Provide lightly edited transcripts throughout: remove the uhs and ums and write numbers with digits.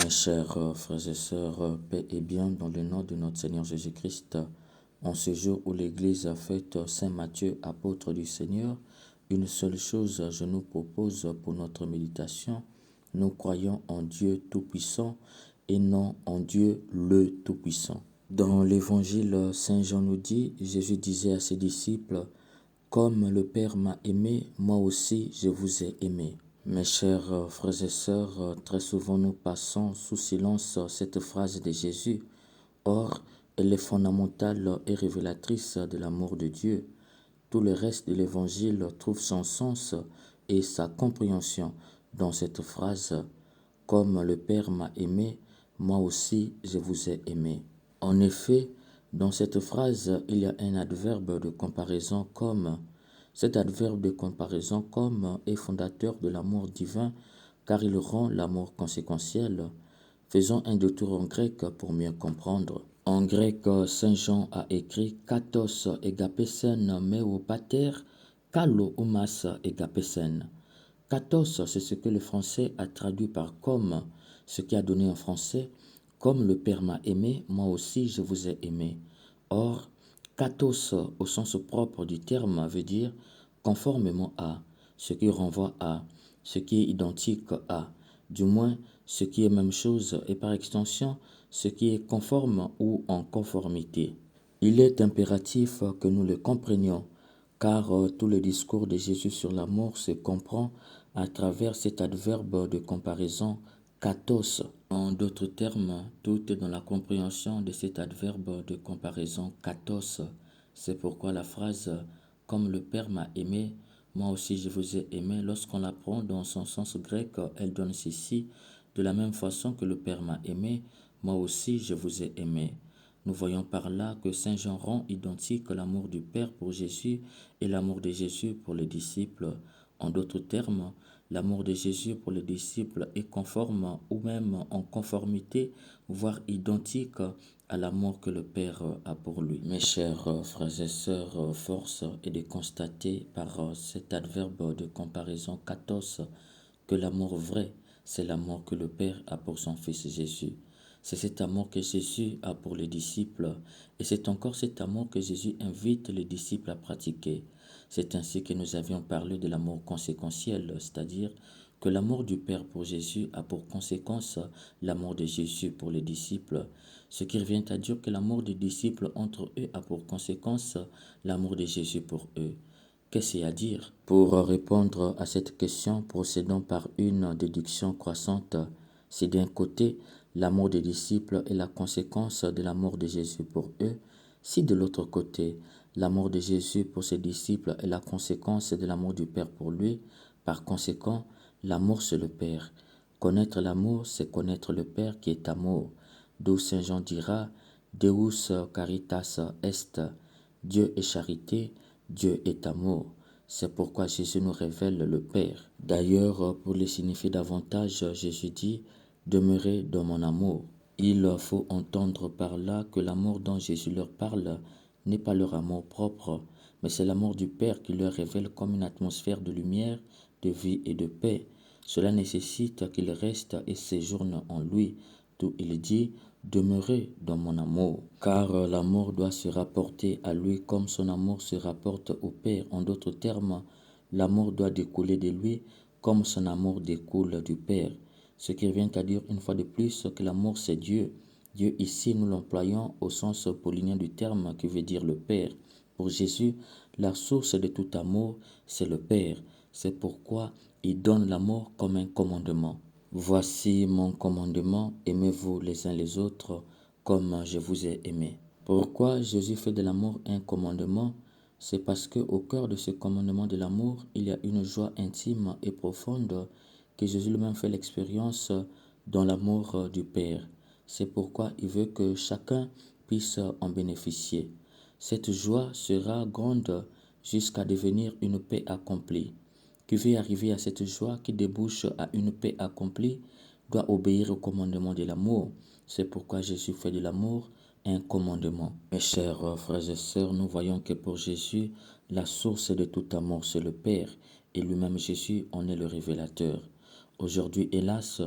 Mes chers frères et sœurs, paix et bien dans le nom de notre Seigneur Jésus-Christ, en ce jour où l'Église a fait Saint Matthieu, apôtre du Seigneur, une seule chose je nous propose pour notre méditation. Nous croyons en Dieu Tout-Puissant et non en Dieu le Tout-Puissant. Dans l'Évangile, Saint Jean nous dit, Jésus disait à ses disciples, « Comme le Père m'a aimé, moi aussi je vous ai aimé. » Mes chers frères et sœurs, très souvent nous passons sous silence cette phrase de Jésus. Or, elle est fondamentale et révélatrice de l'amour de Dieu. Tout le reste de l'Évangile trouve son sens et sa compréhension dans cette phrase. Comme le Père m'a aimé, moi aussi je vous ai aimé. En effet, dans cette phrase, il y a un adverbe de comparaison comme. Cet adverbe de comparaison comme est fondateur de l'amour divin car il rend l'amour conséquentiel. Faisons un détour en grec pour mieux comprendre. En grec, Saint Jean a écrit katos egapesen meo pater kalo umas egapesen. Katos, c'est ce que le français a traduit par comme, ce qui a donné en français comme le Père m'a aimé, moi aussi je vous ai aimé. Or, katos au sens propre du terme veut dire conformément à, ce qui renvoie à, ce qui est identique à, du moins ce qui est même chose et par extension ce qui est conforme ou en conformité. Il est impératif que nous le comprenions car tout le discours de Jésus sur l'amour se comprend à travers cet adverbe de comparaison katos. En d'autres termes, tout est dans la compréhension de cet adverbe de comparaison katos. C'est pourquoi la phrase « Comme le Père m'a aimé, moi aussi je vous ai aimé », lorsqu'on la prend dans son sens grec, elle donne ceci « De la même façon que le Père m'a aimé, moi aussi je vous ai aimé ». Nous voyons par là que Saint Jean rend identique l'amour du Père pour Jésus et l'amour de Jésus pour les disciples. En d'autres termes, l'amour de Jésus pour les disciples est conforme ou même en conformité, voire identique à l'amour que le Père a pour lui. Mes chers frères et sœurs, force est de constater par cet adverbe de comparaison katos que l'amour vrai, c'est l'amour que le Père a pour son Fils Jésus. C'est cet amour que Jésus a pour les disciples et c'est encore cet amour que Jésus invite les disciples à pratiquer. C'est ainsi que nous avions parlé de l'amour conséquentiel, c'est-à-dire que l'amour du Père pour Jésus a pour conséquence l'amour de Jésus pour les disciples, ce qui revient à dire que l'amour des disciples entre eux a pour conséquence l'amour de Jésus pour eux. Qu'est-ce à dire? Pour répondre à cette question, procédons par une déduction croissante. Si d'un côté, l'amour des disciples est la conséquence de l'amour de Jésus pour eux, si de l'autre côté, l'amour de Jésus pour ses disciples est la conséquence de l'amour du Père pour lui, par conséquent, l'amour c'est le Père. Connaître l'amour, c'est connaître le Père qui est amour. D'où Saint Jean dira, Deus caritas est, Dieu est charité, Dieu est amour. C'est pourquoi Jésus nous révèle le Père. D'ailleurs, pour le signifier davantage, Jésus dit, demeurez dans mon amour. Il faut entendre par là que l'amour dont Jésus leur parle n'est pas leur amour propre, mais c'est l'amour du Père qui leur révèle comme une atmosphère de lumière, de vie et de paix. Cela nécessite qu'ils restent et séjournent en lui, d'où il dit « Demeurez dans mon amour ». Car l'amour doit se rapporter à lui comme son amour se rapporte au Père. En d'autres termes, l'amour doit découler de lui comme son amour découle du Père. Ce qui revient à dire une fois de plus que l'amour c'est Dieu. Dieu ici nous l'employons au sens paulinien du terme qui veut dire le Père. Pour Jésus, la source de tout amour, c'est le Père. C'est pourquoi il donne l'amour comme un commandement. Voici mon commandement, aimez-vous les uns les autres comme je vous ai aimé. Pourquoi Jésus fait de l'amour un commandement? C'est parce qu'au cœur de ce commandement de l'amour, il y a une joie intime et profonde que Jésus lui-même fait l'expérience dans l'amour du Père. C'est pourquoi il veut que chacun puisse en bénéficier. Cette joie sera grande jusqu'à devenir une paix accomplie. Qui veut arriver à cette joie qui débouche à une paix accomplie doit obéir au commandement de l'amour. C'est pourquoi Jésus fait de l'amour un commandement. Mes chers frères et sœurs, nous voyons que pour Jésus, la source de tout amour, c'est le Père, et lui-même Jésus en est le révélateur. Aujourd'hui, hélas,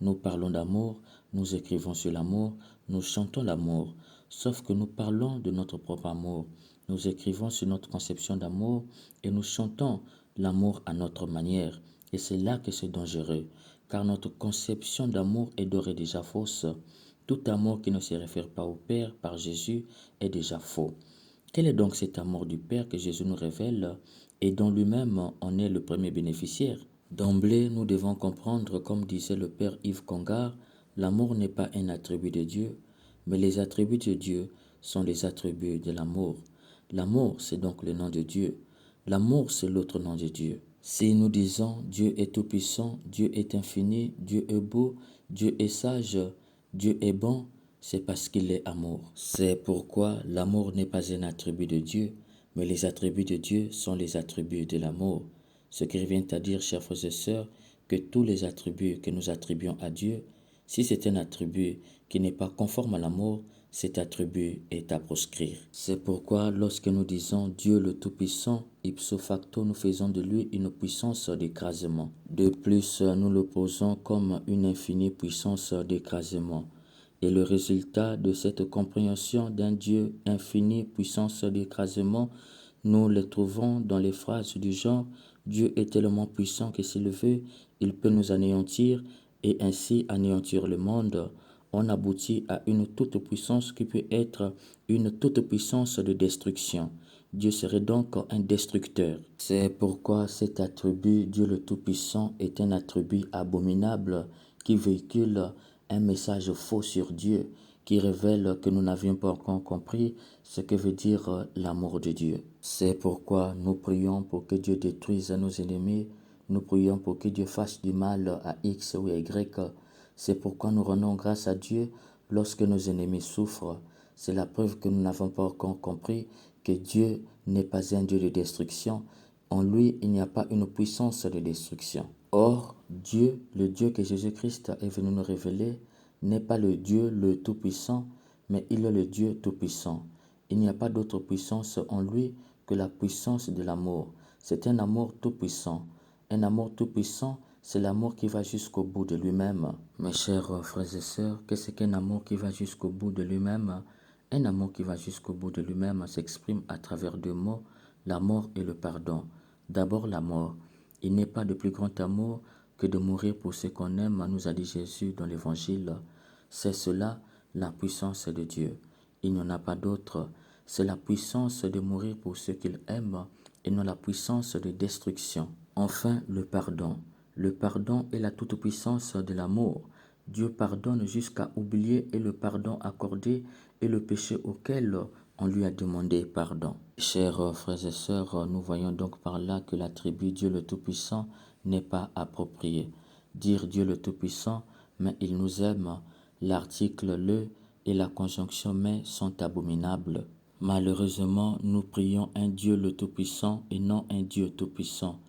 nous parlons d'amour, Nous écrivons sur l'amour, nous chantons l'amour, sauf que nous parlons de notre propre amour. Nous écrivons sur notre conception d'amour et nous chantons l'amour à notre manière. Et c'est là que c'est dangereux, car notre conception d'amour est d'ores et déjà fausse. Tout amour qui ne se réfère pas au Père par Jésus est déjà faux. Quel est donc cet amour du Père que Jésus nous révèle et dont lui-même en est le premier bénéficiaire? D'emblée, nous devons comprendre, comme disait le Père Yves Congar, l'amour n'est pas un attribut de Dieu, mais les attributs de Dieu sont les attributs de l'amour. L'amour, c'est donc le nom de Dieu. L'amour, c'est l'autre nom de Dieu. Si nous disons Dieu est tout-puissant, Dieu est infini, Dieu est beau, Dieu est sage, Dieu est bon, c'est parce qu'il est amour. C'est pourquoi l'amour n'est pas un attribut de Dieu, mais les attributs de Dieu sont les attributs de l'amour. Ce qui revient à dire, chers frères et sœurs, que tous les attributs que nous attribuons à Dieu, si c'est un attribut qui n'est pas conforme à l'amour, cet attribut est à proscrire. C'est pourquoi lorsque nous disons Dieu le Tout-Puissant, ipso facto, nous faisons de lui une puissance d'écrasement. De plus, nous le posons comme une infinie puissance d'écrasement. Et le résultat de cette compréhension d'un Dieu infini, puissance d'écrasement, nous le trouvons dans les phrases du genre « Dieu est tellement puissant que s'il veut, il peut nous anéantir et ainsi anéantir le monde ». On aboutit à une toute-puissance qui peut être une toute-puissance de destruction. Dieu serait donc un destructeur. C'est pourquoi cet attribut, Dieu le Tout-Puissant, est un attribut abominable qui véhicule un message faux sur Dieu, qui révèle que nous n'avions pas encore compris ce que veut dire l'amour de Dieu. C'est pourquoi nous prions pour que Dieu détruise nos ennemis, nous prions pour que Dieu fasse du mal à X ou à Y. C'est pourquoi nous rendons grâce à Dieu lorsque nos ennemis souffrent. C'est la preuve que nous n'avons pas encore compris que Dieu n'est pas un Dieu de destruction. En lui, il n'y a pas une puissance de destruction. Or, Dieu, le Dieu que Jésus-Christ est venu nous révéler, n'est pas le Dieu le Tout-Puissant, mais il est le Dieu Tout-Puissant. Il n'y a pas d'autre puissance en lui que la puissance de l'amour. C'est un amour tout-puissant. Un amour tout-puissant, c'est l'amour qui va jusqu'au bout de lui-même. Mes chers frères et sœurs, qu'est-ce qu'un amour qui va jusqu'au bout de lui-même? Un amour qui va jusqu'au bout de lui-même s'exprime à travers deux mots, la mort et le pardon. D'abord la mort. Il n'est pas de plus grand amour que de mourir pour ce qu'on aime, nous a dit Jésus dans l'Évangile. C'est cela la puissance de Dieu. Il n'y en a pas d'autre. C'est la puissance de mourir pour ceux qu'il aime et non la puissance de destruction. Enfin, le pardon. Le pardon est la toute-puissance de l'amour. Dieu pardonne jusqu'à oublier et le pardon accordé est le péché auquel on lui a demandé pardon. Chers frères et sœurs, nous voyons donc par là que l'attribut Dieu le Tout-Puissant n'est pas approprié. Dire Dieu le Tout-Puissant, mais il nous aime, l'article le et la conjonction mais sont abominables. Malheureusement, nous prions un Dieu le Tout-Puissant et non un Dieu Tout-Puissant.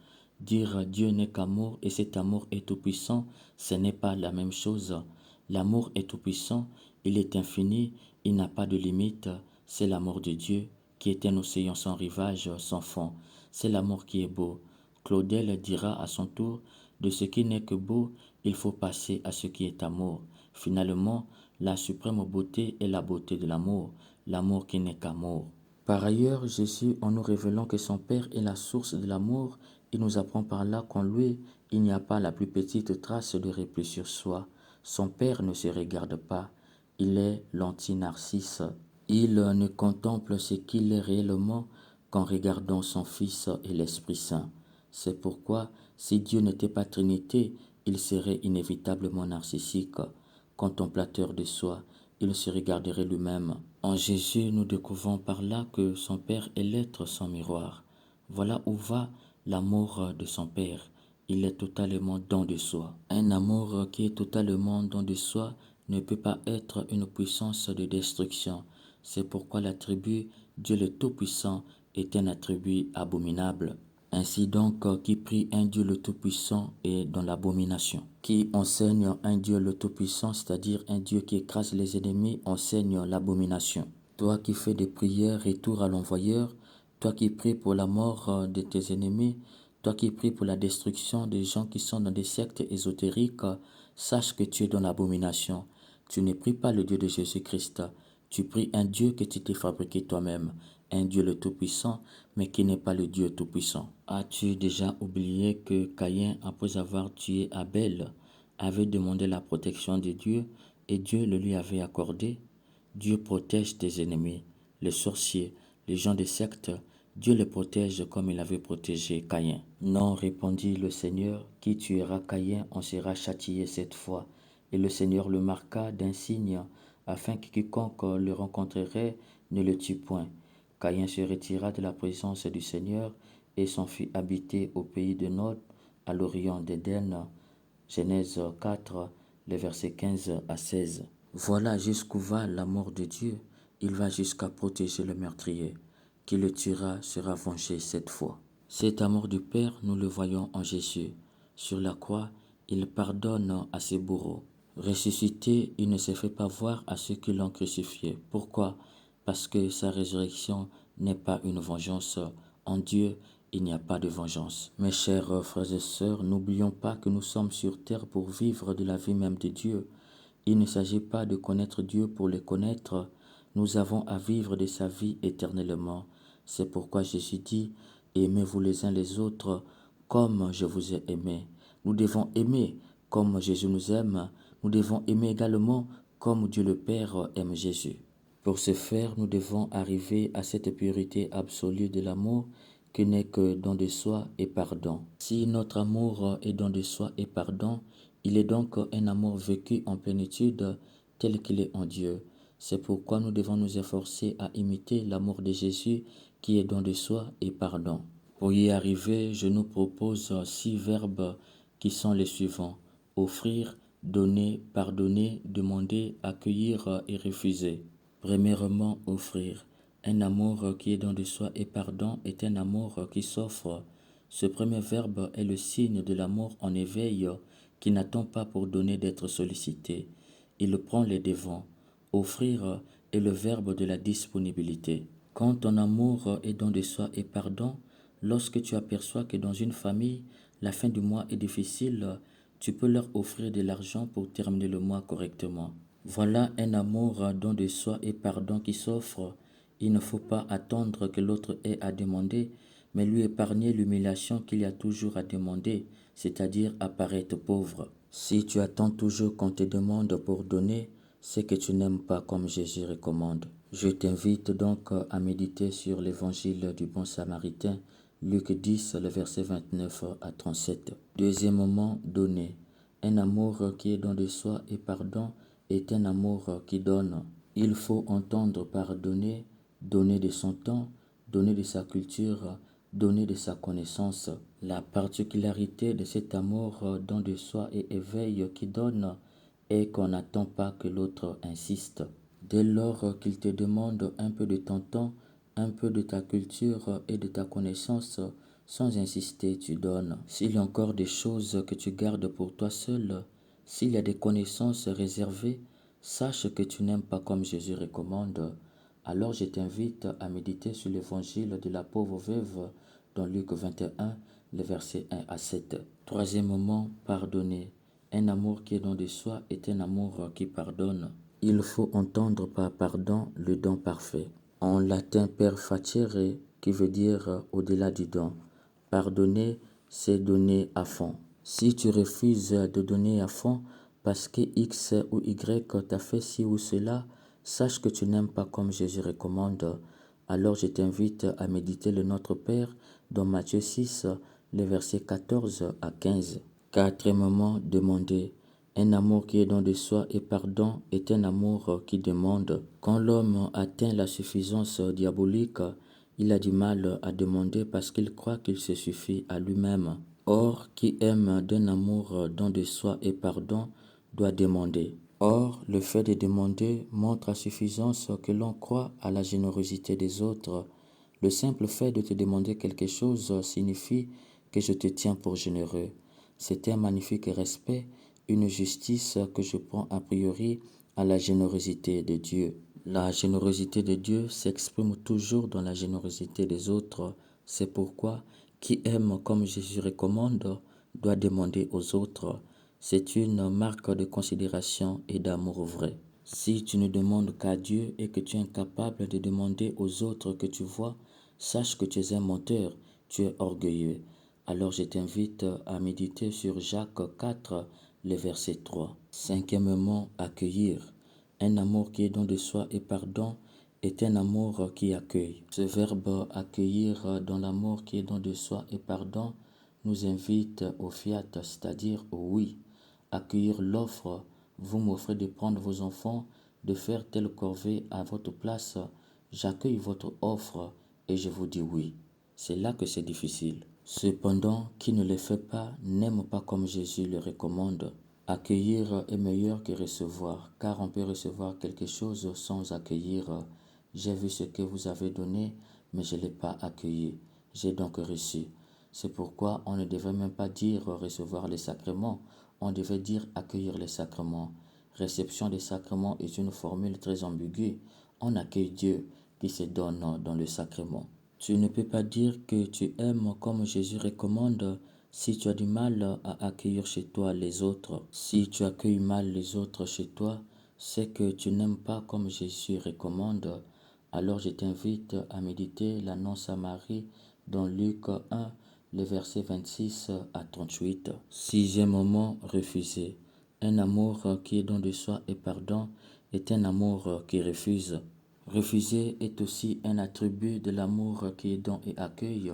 Dire Dieu n'est qu'amour et cet amour est tout-puissant, ce n'est pas la même chose. L'amour est tout-puissant, il est infini, il n'a pas de limite. C'est l'amour de Dieu qui est un océan sans rivage, sans fond. C'est l'amour qui est beau. Claudel dira à son tour, de ce qui n'est que beau, il faut passer à ce qui est amour. Finalement, la suprême beauté est la beauté de l'amour qui n'est qu'amour. Par ailleurs, Jésus, en nous révélant que son Père est la source de l'amour, il nous apprend par là qu'en lui, il n'y a pas la plus petite trace de repli sur soi. Son Père ne se regarde pas, il est l'anti-narcisse. Il ne contemple ce qu'il est réellement qu'en regardant son Fils et l'Esprit Saint. C'est pourquoi, si Dieu n'était pas Trinité, il serait inévitablement narcissique, contemplateur de soi, il se regarderait lui-même. En Jésus, nous découvrons par là que son Père est l'être sans miroir. Voilà où va l'amour de son Père. Il est totalement don de soi. Un amour qui est totalement don de soi ne peut pas être une puissance de destruction. C'est pourquoi l'attribut Dieu le Tout-Puissant est un attribut abominable. Ainsi donc, qui prie un Dieu le Tout-Puissant est dans l'abomination. Qui enseigne un Dieu le Tout-Puissant, c'est-à-dire un Dieu qui écrase les ennemis, enseigne l'abomination. Toi qui fais des prières, retour à l'envoyeur, toi qui pries pour la mort de tes ennemis, toi qui pries pour la destruction des gens qui sont dans des sectes ésotériques, sache que tu es dans l'abomination. Tu ne pries pas le Dieu de Jésus-Christ. Tu pries un Dieu que tu t'es fabriqué toi-même, un Dieu le Tout-Puissant, mais qui n'est pas le Dieu Tout-Puissant. As-tu déjà oublié que Caïn, après avoir tué Abel, avait demandé la protection de Dieu et Dieu le lui avait accordé? Dieu protège tes ennemis, les sorciers, les gens des sectes. Dieu les protège comme il avait protégé Caïn. Non, répondit le Seigneur, qui tuera Caïn en sera châtié cette fois. Et le Seigneur le marqua d'un signe, afin que quiconque le rencontrerait ne le tue point. Caïn se retira de la présence du Seigneur et s'en fut habiter au pays de Nod, à l'orient d'Éden. Genèse 4, les versets 15 à 16. Voilà jusqu'où va l'amour de Dieu. Il va jusqu'à protéger le meurtrier. Qui le tuera sera vengé cette fois. Cet amour du Père, nous le voyons en Jésus. Sur la croix, il pardonne à ses bourreaux. Ressuscité, il ne se fait pas voir à ceux qui l'ont crucifié. Pourquoi? Parce que sa résurrection n'est pas une vengeance. En Dieu, il n'y a pas de vengeance. Mes chers frères et sœurs, n'oublions pas que nous sommes sur terre pour vivre de la vie même de Dieu. Il ne s'agit pas de connaître Dieu pour le connaître. Nous avons à vivre de sa vie éternellement. C'est pourquoi Jésus dit, aimez-vous les uns les autres comme je vous ai aimé. Nous devons aimer comme Jésus nous aime. Nous devons aimer également comme Dieu le Père aime Jésus. Pour ce faire, nous devons arriver à cette purité absolue de l'amour qui n'est que don de soi et pardon. Si notre amour est don de soi et pardon, il est donc un amour vécu en plénitude tel qu'il est en Dieu. C'est pourquoi nous devons nous efforcer à imiter l'amour de Jésus qui est don de soi et pardon. Pour y arriver, je nous propose 6 verbes qui sont les suivants: offrir, donner, pardonner, demander, accueillir et refuser. Premièrement, offrir. Un amour qui est don de soi et pardon est un amour qui s'offre. Ce premier verbe est le signe de l'amour en éveil qui n'attend pas pour donner d'être sollicité. Il prend les devants. Offrir est le verbe de la disponibilité. Quand ton amour est don de soi et pardon, lorsque tu aperçois que dans une famille, la fin du mois est difficile, tu peux leur offrir de l'argent pour terminer le mois correctement. Voilà un amour don de soi et pardon qui s'offre. Il ne faut pas attendre que l'autre ait à demander, mais lui épargner l'humiliation qu'il y a toujours à demander, c'est-à-dire apparaître pauvre. Si tu attends toujours qu'on te demande pour donner, c'est que tu n'aimes pas comme Jésus recommande. Je t'invite donc à méditer sur l'évangile du bon samaritain, Luc 10, le verset 29 à 37. Deuxièmement, donner. Un amour qui est don de soi et pardon est un amour qui donne. Il faut entendre par donner, donner de son temps, donner de sa culture, donner de sa connaissance. La particularité de cet amour don de soi et éveil qui donne est qu'on n'attend pas que l'autre insiste. Dès lors qu'il te demande un peu de ton temps, un peu de ta culture et de ta connaissance, sans insister, tu donnes. S'il y a encore des choses que tu gardes pour toi seul, s'il y a des connaissances réservées, sache que tu n'aimes pas comme Jésus recommande. Alors je t'invite à méditer sur l'évangile de la pauvre veuve dans Luc 21, les versets 1 à 7. Troisièmement, pardonner. Un amour qui est don de soi est un amour qui pardonne. Il faut entendre par pardon le don parfait. En latin, per facere, qui veut dire au-delà du don. Pardonner, c'est donner à fond. Si tu refuses de donner à fond parce que X ou Y t'a fait ci ou cela, sache que tu n'aimes pas comme Jésus recommande. Alors je t'invite à méditer le Notre Père dans Matthieu 6, les versets 14 à 15. Quatrièmement, demander. Un amour qui est don de soi et pardon est un amour qui demande. Quand l'homme atteint la suffisance diabolique, il a du mal à demander parce qu'il croit qu'il se suffit à lui-même. Or, qui aime d'un amour don de soi et pardon doit demander. Or, le fait de demander montre à suffisance que l'on croit à la générosité des autres. Le simple fait de te demander quelque chose signifie que je te tiens pour généreux. C'est un magnifique respect, une justice que je prends a priori à la générosité de Dieu. La générosité de Dieu s'exprime toujours dans la générosité des autres. C'est pourquoi qui aime comme Jésus recommande doit demander aux autres. C'est une marque de considération et d'amour vrai. Si tu ne demandes qu'à Dieu et que tu es incapable de demander aux autres que tu vois, sache que tu es un menteur, tu es orgueilleux. Alors je t'invite à méditer sur Jacques 4, le verset 3. Cinquièmement, accueillir. Un amour qui est don de soi et pardon est un amour qui accueille. Ce verbe accueillir dans l'amour qui est don de soi et pardon nous invite au fiat, c'est-à-dire au oui. Accueillir l'offre, vous m'offrez de prendre vos enfants, de faire telle corvée à votre place. J'accueille votre offre et je vous dis oui. C'est là que c'est difficile. Cependant, qui ne le fait pas n'aime pas comme Jésus le recommande. Accueillir est meilleur que recevoir, car on peut recevoir quelque chose sans accueillir. J'ai vu ce que vous avez donné, mais je ne l'ai pas accueilli. J'ai donc reçu. C'est pourquoi on ne devrait même pas dire recevoir les sacrements, on devait dire accueillir les sacrements. Réception des sacrements est une formule très ambiguë. On accueille Dieu qui se donne dans le sacrement. Tu ne peux pas dire que tu aimes comme Jésus recommande si tu as du mal à accueillir chez toi les autres. Si tu accueilles mal les autres chez toi, c'est que tu n'aimes pas comme Jésus recommande. Alors je t'invite à méditer l'annonce à Marie dans Luc 1, les versets 26 à 38. Sixième moment, refuser. Un amour qui est don de soi et pardon est un amour qui refuse. Refuser est aussi un attribut de l'amour qui est don et accueille,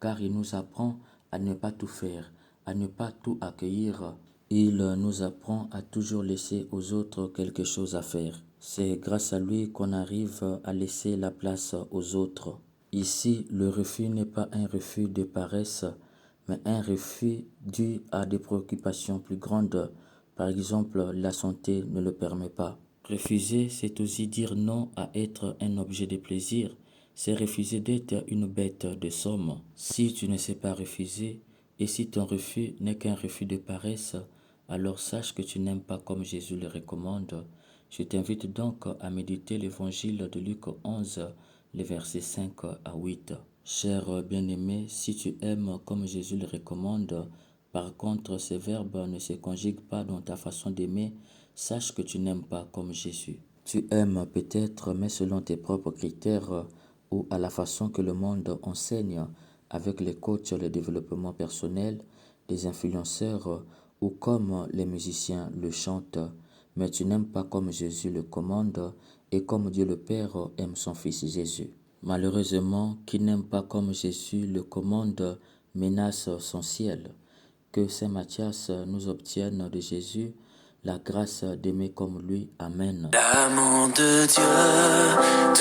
car il nous apprend à ne pas tout faire, à ne pas tout accueillir. Il nous apprend à toujours laisser aux autres quelque chose à faire. C'est grâce à lui qu'on arrive à laisser la place aux autres. Ici, le refus n'est pas un refus de paresse, mais un refus dû à des préoccupations plus grandes. Par exemple, la santé ne le permet pas. Refuser, c'est aussi dire non à être un objet de plaisir. C'est refuser d'être une bête de somme. Si tu ne sais pas refuser, et si ton refus n'est qu'un refus de paresse, alors sache que tu n'aimes pas comme Jésus le recommande. Je t'invite donc à méditer l'évangile de Luc 11, les versets 5 à 8. Cher bien-aimé, si tu aimes comme Jésus le recommande, par contre ces verbes ne se conjuguent pas dans ta façon d'aimer, sache que tu n'aimes pas comme Jésus. Tu aimes peut-être, mais selon tes propres critères ou à la façon que le monde enseigne, avec les coachs, le développement personnel, les influenceurs ou comme les musiciens le chantent. Mais tu n'aimes pas comme Jésus le commande et comme Dieu le Père aime son Fils Jésus. Malheureusement, qui n'aime pas comme Jésus le commande menace son ciel. Que Saint Matthias nous obtienne de Jésus la grâce d'aimer comme lui. Amen. L'amour de Dieu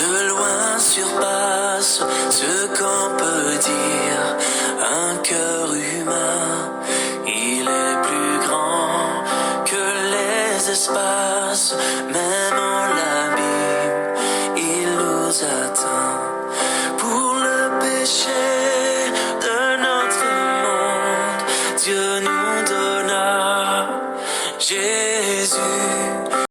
de loin surpasse ce qu'on peut dire. Un cœur humain, il est plus grand que les espaces, même